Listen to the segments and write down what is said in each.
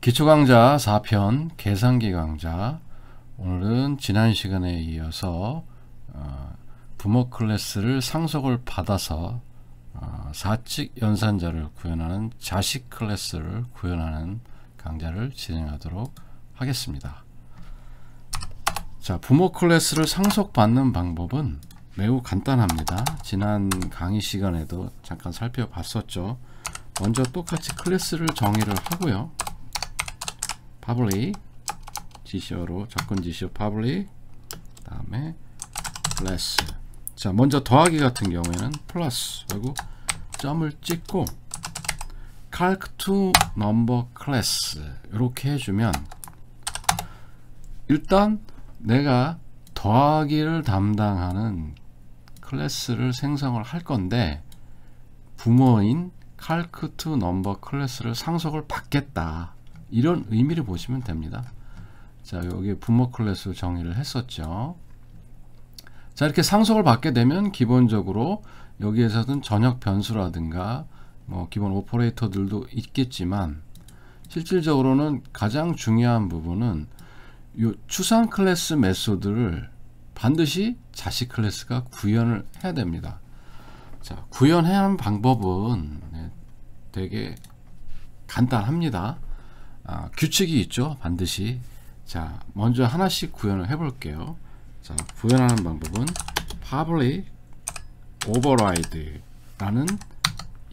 기초강좌 4편 계산기 강좌. 오늘은 지난 시간에 이어서 부모 클래스를 상속을 받아서 사칙 연산자를 구현하는 자식 클래스를 구현하는 강좌를 진행하도록 하겠습니다. 자, 부모 클래스를 상속받는 방법은 매우 간단합니다. 지난 강의 시간에도 잠깐 살펴봤었죠. 먼저 똑같이 클래스를 정의를 하고요. public 지시어로 접근 지시어 public, 다음에 class. 자, 먼저 더하기 같은 경우에는 플러스 하고 점을 찍고 calc to number class 이렇게 해주면 일단 내가 더하기를 담당하는 클래스를 생성을 할 건데 부모인 calc to number 클래스를 상속을 받겠다, 이런 의미를 보시면 됩니다. 자, 여기 부모 클래스 정의를 했었죠. 자, 이렇게 상속을 받게 되면 기본적으로 여기에서는 전역 변수라든가 뭐 기본 오퍼레이터들도 있겠지만 실질적으로는 가장 중요한 부분은 이 추상 클래스 메소드를 반드시 자식 클래스가 구현을 해야 됩니다. 자, 구현해야 하는 방법은 되게 간단합니다. 규칙이 있죠, 반드시. 자, 먼저 하나씩 구현을 해 볼게요. 자, 구현하는 방법은 public override 라는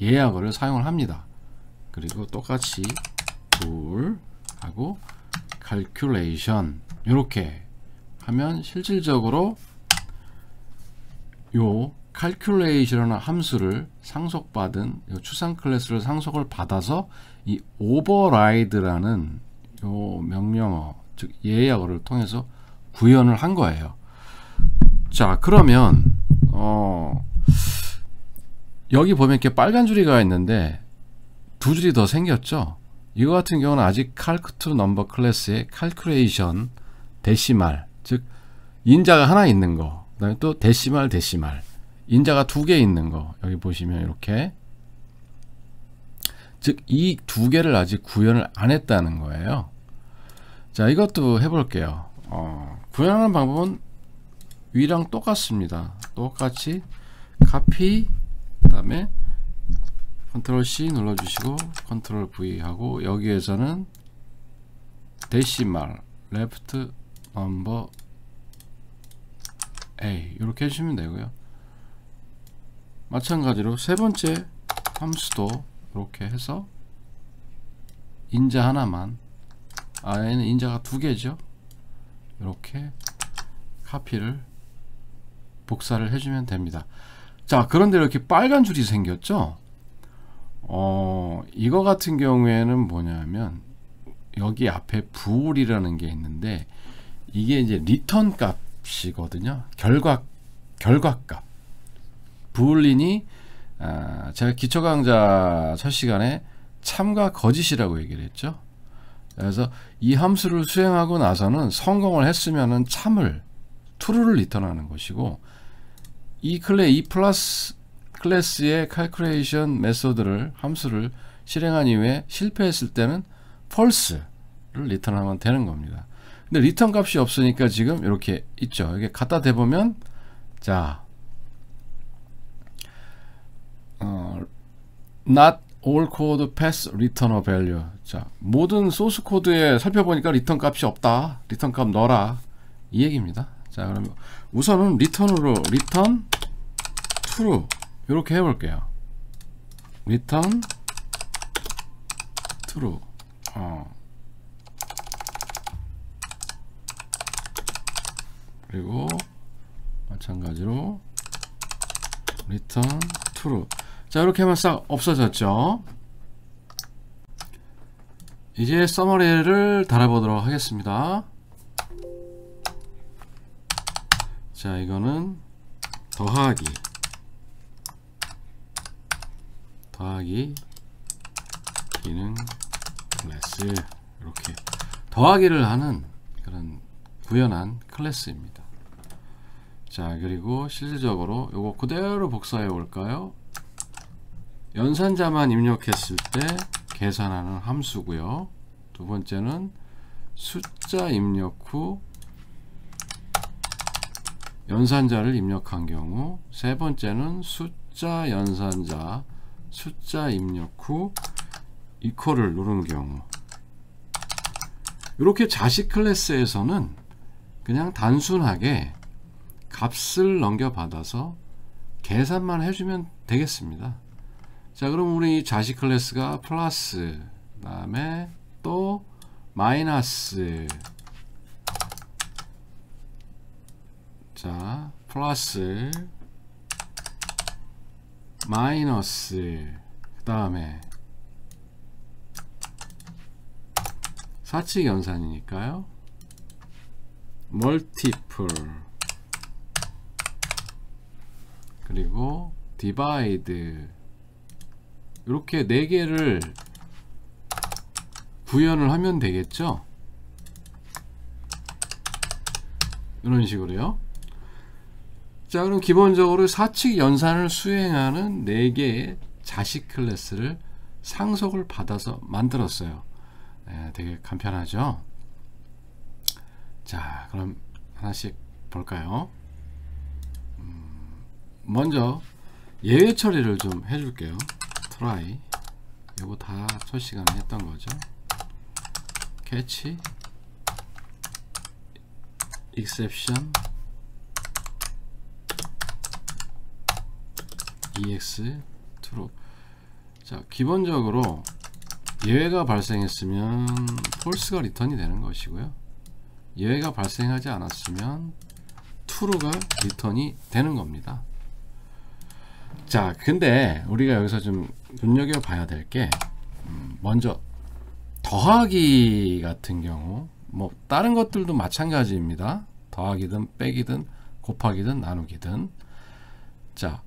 예약어를 사용을 합니다. 그리고 똑같이 tool 하고 calculation 이렇게 하면 실질적으로 요 calculation이라는 함수를 상속받은 요 추상 클래스를 상속을 받아서 이 override라는 요 명령어, 즉 예약어를 통해서 구현을 한 거예요. 자, 그러면 여기 보면 이렇게 빨간 줄이가 있는데 두 줄이 더 생겼죠. 이거 같은 경우는 아직 calc to number 클래스의 calculation 데시말, 즉 인자가 하나 있는 거, 그 다음에 또 데시말 인자가 두 개 있는 거, 여기 보시면 이렇게, 즉 이 두 개를 아직 구현을 안 했다는 거예요. 자, 이것도 해볼게요. 구현하는 방법은 위랑 똑같습니다. 똑같이 copy, 그 다음에 컨트롤 C 눌러주시고 컨트롤 V 하고 여기에서는 데시말 left number A 이렇게 해주시면 되고요. 마찬가지로 세 번째 함수도 이렇게 해서 인자 하나만, 얘는 인자가 두 개죠. 이렇게 카피를 복사를 해주면 됩니다. 자, 그런데 이렇게 빨간 줄이 생겼죠. 이거 같은 경우에는 뭐냐면 여기 앞에 bool이라는 게 있는데 이게 이제 리턴 값이거든요. 결과값. boolean이 제가 기초 강좌 첫 시간에 참과 거짓이라고 얘기를 했죠. 그래서 이 함수를 수행하고 나서는 성공을 했으면은 참을 true를 리턴하는 것이고, 이 플러스 클래스의 calculation 메소드를 함수를 실행한 이후에 실패했을 때는 false를 리턴하면 되는 겁니다. 근데 리턴 값이 없으니까 지금 이렇게 있죠. 이게 갖다 대보면, 자, not all code pass return a value. 자, 모든 소스 코드에 살펴보니까 리턴 값이 없다. 리턴 값 넣어라, 이 얘기입니다. 자, 그러면 우선은 리턴으로 return true 이렇게 해볼게요. return true. 그리고 마찬가지로 return true. 자, 이렇게 하면 싹 없어졌죠. 이제 서머리를 달아보도록 하겠습니다. 자, 이거는 더하기 기능 클래스, 이렇게 더하기를 하는 그런 구현한 클래스입니다. 자, 그리고 실질적으로 요거 그대로 복사해 올까요? 연산자만 입력했을 때 계산하는 함수고요. 두 번째는 숫자 입력 후 연산자를 입력한 경우, 세 번째는 숫자 연산자 숫자 입력 후 이퀄을 누른 경우. 이렇게 자식 클래스에서는 그냥 단순하게 값을 넘겨받아서 계산만 해주면 되겠습니다. 자, 그럼 우리 자식 클래스가 플러스, 그 다음에 또 마이너스, 자, 플러스, 마이너스, 그 다음에 사칙 연산이니까요. 멀티플, 그리고 디바이드, 이렇게 4개를 구현을 하면 되겠죠. 이런 식으로요. 자, 그럼 기본적으로 사칙 연산을 수행하는 4개의 자식 클래스를 상속을 받아서 만들었어요. 네, 되게 간편하죠. 자, 그럼 하나씩 볼까요? 먼저 예외 처리를 좀 해줄게요. try, 요거 다 첫 시간에 했던 거죠. catch, exception, ex, true. 자, 기본적으로 예외가 발생했으면 false가 리턴이 되는 것이고요. 예외가 발생하지 않았으면 true가 리턴이 되는 겁니다. 자, 근데 우리가 여기서 좀 눈여겨봐야 될 게, 먼저 더하기 같은 경우, 뭐 다른 것들도 마찬가지입니다. 더하기든 빼기든 곱하기든 나누기든. 자,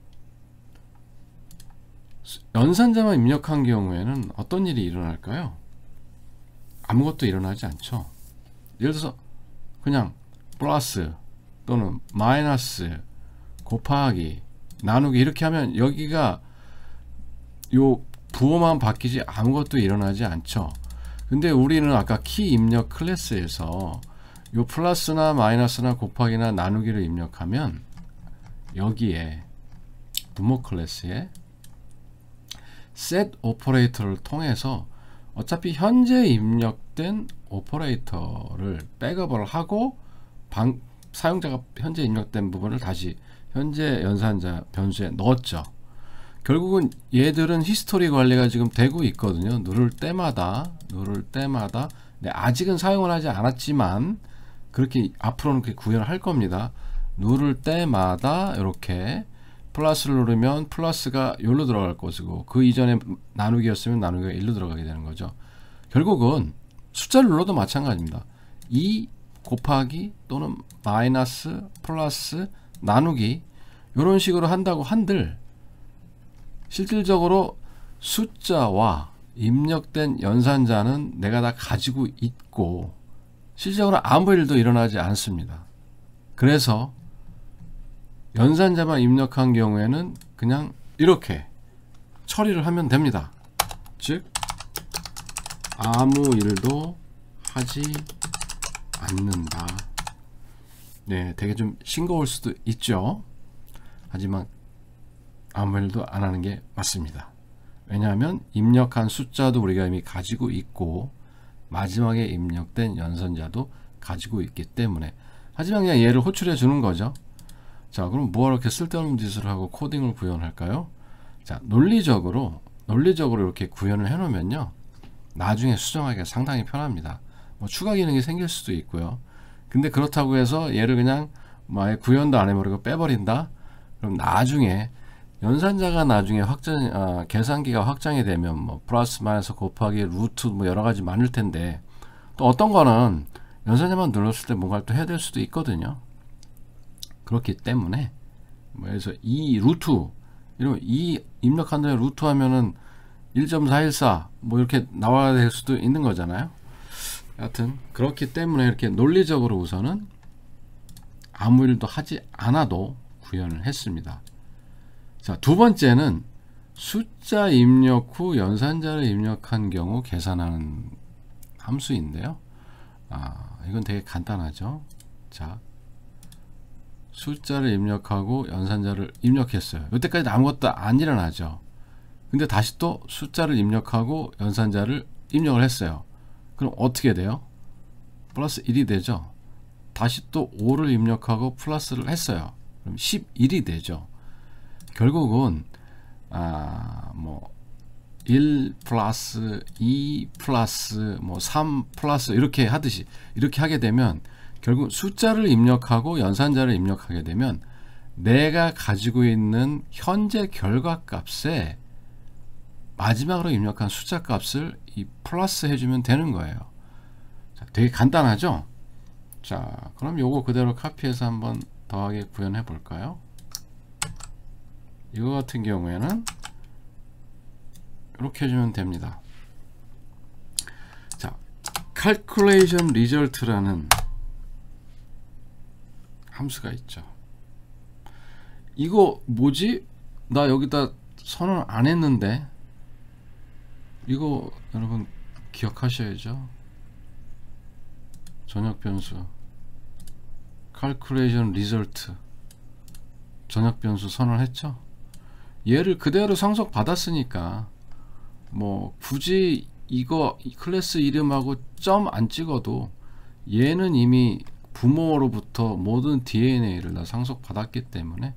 연산자만 입력한 경우에는 어떤 일이 일어날까요? 아무것도 일어나지 않죠. 예를 들어서 그냥 플러스 또는 마이너스, 곱하기, 나누기 이렇게 하면 여기가 요 부호만 바뀌지 아무것도 일어나지 않죠. 근데 우리는 아까 키 입력 클래스에서 요 플러스나 마이너스나 곱하기나 나누기를 입력하면 여기에 부모 클래스에 set 오퍼레이터를 통해서 어차피 현재 입력된 오퍼레이터를 백업을 하고 사용자가 현재 입력된 부분을 다시 현재 연산자 변수에 넣었죠. 결국은 얘들은 히스토리 관리가 지금 되고 있거든요. 누를 때마다 네, 아직은 사용을 하지 않았지만 그렇게 앞으로는 그렇게 구현을 할 겁니다. 누를 때마다 이렇게 플러스를 누르면 플러스가 여기로 들어갈 것이고, 그 이전에 나누기였으면 나누기가 1로 들어가게 되는 거죠. 결국은 숫자를 눌러도 마찬가지입니다. 2 곱하기 또는 마이너스 플러스 나누기 이런 식으로 한다고 한들 실질적으로 숫자와 입력된 연산자는 내가 다 가지고 있고 실질적으로 아무 일도 일어나지 않습니다. 그래서 연산자만 입력한 경우에는 그냥 이렇게 처리를 하면 됩니다. 즉 아무 일도 하지 않는다. 네, 되게 좀 싱거울 수도 있죠. 하지만 아무 일도 안 하는 게 맞습니다. 왜냐하면 입력한 숫자도 우리가 이미 가지고 있고 마지막에 입력된 연산자도 가지고 있기 때문에. 하지만 그냥 얘를 호출해 주는 거죠. 자, 그럼 뭐하러 이렇게 쓸데없는 짓을 하고 코딩을 구현할까요? 자, 논리적으로 이렇게 구현을 해 놓으면요, 나중에 수정하기가 상당히 편합니다. 뭐 추가 기능이 생길 수도 있고요. 근데 그렇다고 해서 얘를 그냥 뭐 아예 구현도 안 해버리고 빼버린다? 그럼 나중에 연산자가 나중에 계산기가 확장이 되면 뭐 플러스 마이너스 곱하기 루트 뭐 여러 가지 많을 텐데, 또 어떤 거는 연산자만 눌렀을 때 뭔가를 또 해야 될 수도 있거든요. 그렇기 때문에 그래서 이 루트 이런 이 입력한 다음에 루트 하면은 1.414 뭐 이렇게 나와야 될 수도 있는 거잖아요. 여하튼 그렇기 때문에 이렇게 논리적으로 우선은 아무 일도 하지 않아도 구현을 했습니다. 자, 두 번째는 숫자 입력 후 연산자를 입력한 경우 계산하는 함수인데요. 이건 되게 간단하죠. 자, 숫자를 입력하고 연산자를 입력했어요. 이때까지 아무것도 안 일어나죠. 근데 다시 또 숫자를 입력하고 연산자를 입력을 했어요. 그럼 어떻게 돼요? 플러스 1이 되죠. 다시 또 5를 입력하고 플러스를 했어요. 그럼 11이 되죠. 결국은 뭐 1 플러스 2 플러스 뭐 3 플러스 이렇게 하듯이 이렇게 하게 되면 결국 숫자를 입력하고 연산자를 입력하게 되면 내가 가지고 있는 현재 결과값에 마지막으로 입력한 숫자 값을 이 플러스 해주면 되는 거예요. 자, 되게 간단하죠? 자, 그럼 요거 그대로 카피해서 한번 더하기 구현해 볼까요? 이거 같은 경우에는 이렇게 해주면 됩니다. 자, calculation result라는 함수가 있죠. 이거 뭐지? 나 여기다 선언 안 했는데. 이거 여러분 기억하셔야죠. 전역 변수 calculation result 전역 변수 선언했죠. 얘를 그대로 상속 받았으니까 뭐 굳이 이거 클래스 이름하고 점 안 찍어도 얘는 이미 부모로부터 모든 DNA를 다 상속 받았기 때문에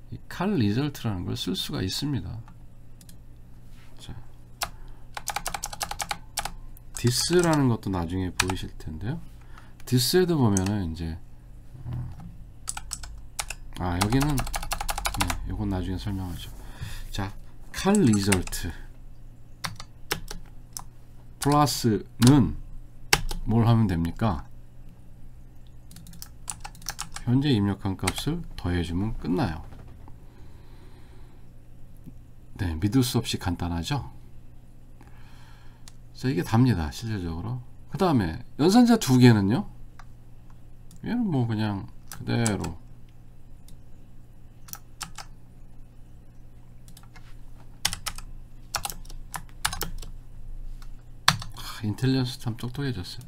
이 cal result라는 걸 쓸 수가 있습니다. 자, this라는 것도 나중에 보이실 텐데요. this에도 보면은 이제 여기는 요건 나중에 설명하죠. 자, cal result 플러스는 뭘 하면 됩니까? 현재 입력한 값을 더해주면 끝나요. 네, 믿을 수 없이 간단하죠? 자, 이게 답니다, 실질적으로. 그 다음에 연산자 두 개는요? 얘는 뭐 그냥 그대로 인텔리전스 참 똑똑해졌어요.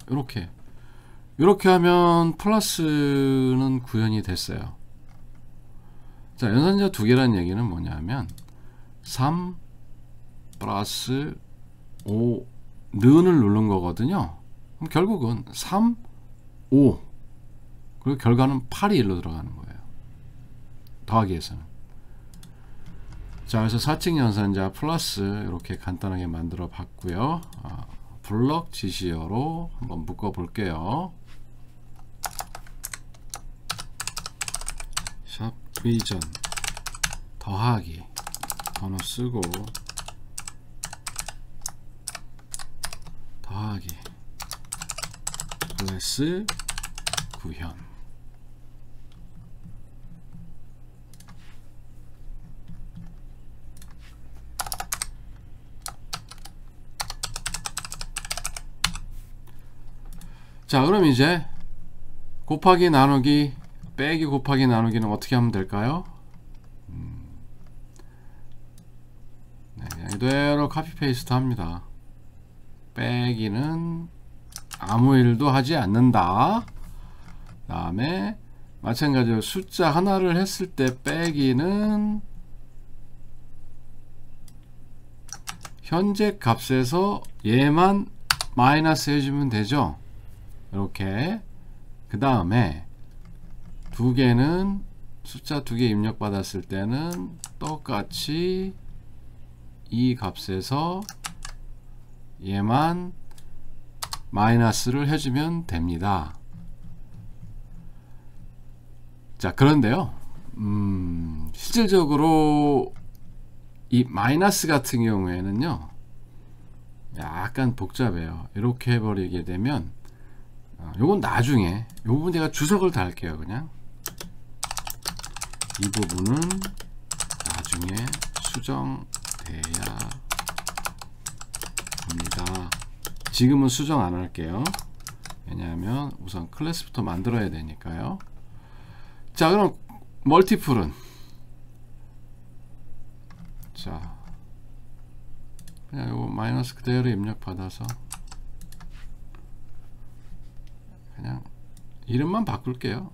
이렇게 하면 플러스는 구현이 됐어요. 자, 연산자 두 개라는 얘기는 뭐냐면 3 플러스 5 는을 누른 거거든요. 그럼 결국은 3, 5 그리고 결과는 8이 1로 들어가는 거예요. 더하기에서는. 자, 그래서 4층 연산자 플러스 이렇게 간단하게 만들어 봤고요. 블럭 지시어로 한번 묶어 볼게요. 샵 리전 더하기 번호 쓰고 더하기 클래스 구현. 자, 그럼 이제 곱하기 나누기 빼기 곱하기 나누기는 어떻게 하면 될까요? 네, 그냥 이대로 카피 페이스트 합니다. 빼기는 아무 일도 하지 않는다. 그 다음에 마찬가지로 숫자 하나를 했을 때 빼기는 현재 값에서 얘만 마이너스 해주면 되죠. 이렇게. 그 다음에 두 개는 숫자 두 개 입력 받았을 때는 똑같이 이 값에서 얘만 마이너스를 해주면 됩니다. 자, 그런데요, 실질적으로 이 마이너스 같은 경우에는요 약간 복잡해요. 이렇게 해버리게 되면 요건 나중에 요 부분 제가 주석을 달게요. 그냥 이 부분은 나중에 수정돼야 합니다. 지금은 수정 안 할게요. 왜냐하면 우선 클래스부터 만들어야 되니까요. 자, 그럼 멀티플은 자, 그냥 요거 마이너스 그대로 입력 받아서 그냥 이름만 바꿀게요.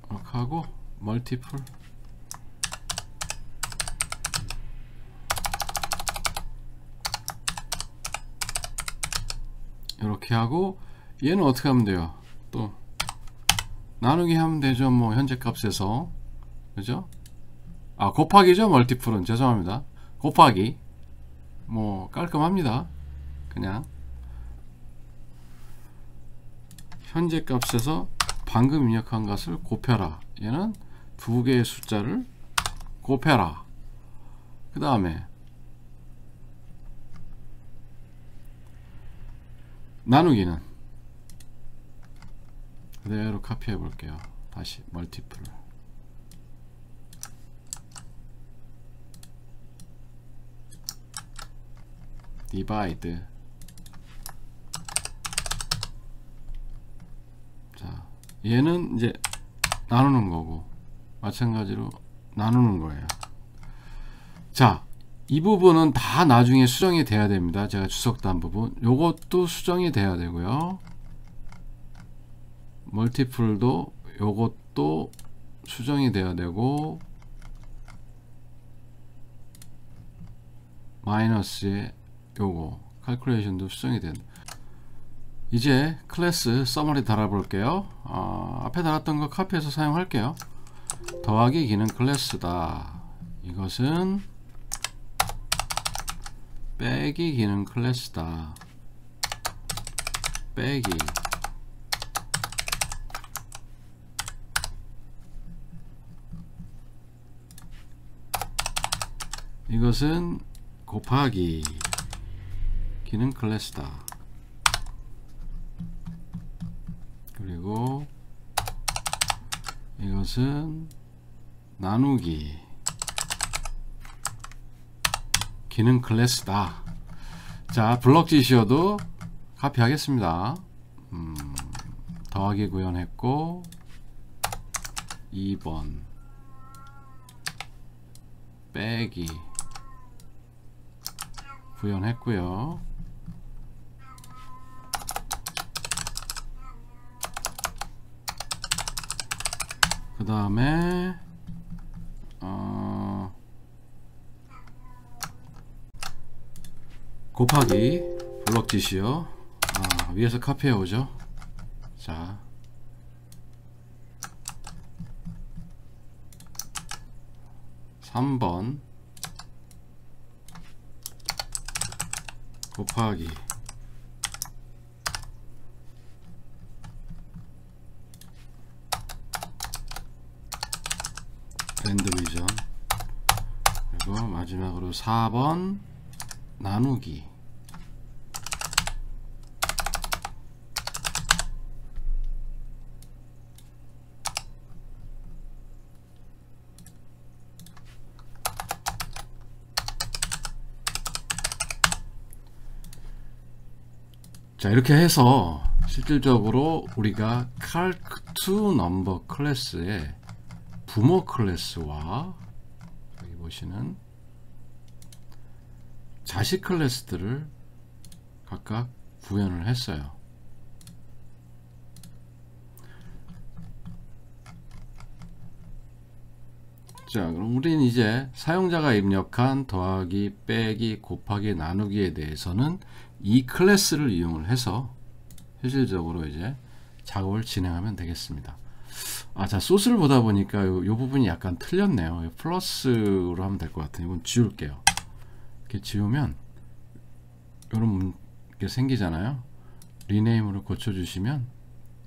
이렇게 하고 멀티플 이렇게 하고 얘는 어떻게 하면 돼요? 또 나누기 하면 되죠. 뭐 현재 값에서 그죠? 아 곱하기죠. 멀티플은 죄송합니다. 곱하기 뭐 깔끔합니다. 그냥 현재 값에서 방금 입력한 것을 곱해라. 얘는 두 개의 숫자를 곱해라. 그 다음에 나누기는 그대로 카피해 볼게요. 다시 멀티플 디바이드. 자, 얘는 이제 나누는 거고 마찬가지로 나누는 거예요. 자, 이 부분은 다 나중에 수정이 돼야 됩니다. 제가 주석단 부분 요것도 수정이 돼야 되고요. 멀티플도 요것도 수정이 돼야 되고 마이너스에 요거 칼큘레이션도 수정이 된다. 이제 클래스 서머리 달아볼게요. 앞에 달았던 거 카피해서 사용할게요. 더하기 기능 클래스다. 이것은 빼기 기능 클래스다. 빼기 이것은 곱하기 기능 클래스다. 그리고 이것은 나누기 기능 클래스다. 자, 블럭 지시어도 카피하겠습니다. 더하기 구현했고 2번 빼기 구현했고요. 그 다음에 곱하기 블럭 지시어 위에서 카피해 오죠. 자, (3번) 곱하기 랜드비전 그리고 마지막으로 4번 나누기 자, 이렇게 해서 실질적으로 우리가 calc2number 클래스의 부모 클래스와 여기 보시는 자식 클래스들을 각각 구현을 했어요. 자, 그럼 우리는 이제 사용자가 입력한 더하기, 빼기, 곱하기, 나누기에 대해서는 이 클래스를 이용을 해서 실질적으로 이제 작업을 진행하면 되겠습니다. 자, 소스를 보다 보니까 요 부분이 약간 틀렸네요. 플러스로 하면 될 것 같아요. 이건 지울게요. 이렇게 지우면 이런 게 생기잖아요. 리네임으로 고쳐주시면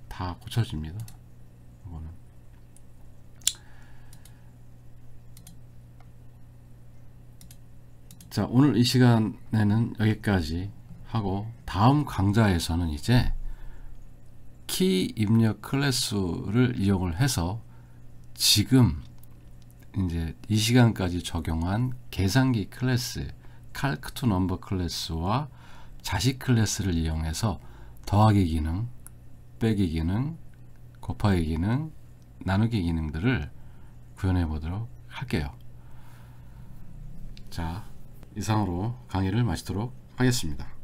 다 고쳐집니다. 이거는. 자, 오늘 이 시간에는 여기까지 하고 다음 강좌에서는 이제 키 입력 클래스를 이용을 해서 지금 이제 이 시간까지 적용한 계산기 클래스 calc2number 클래스와 자식 클래스를 이용해서 더하기 기능, 빼기 기능, 곱하기 기능, 나누기 기능들을 구현해 보도록 할게요. 자, 이상으로 강의를 마치도록 하겠습니다.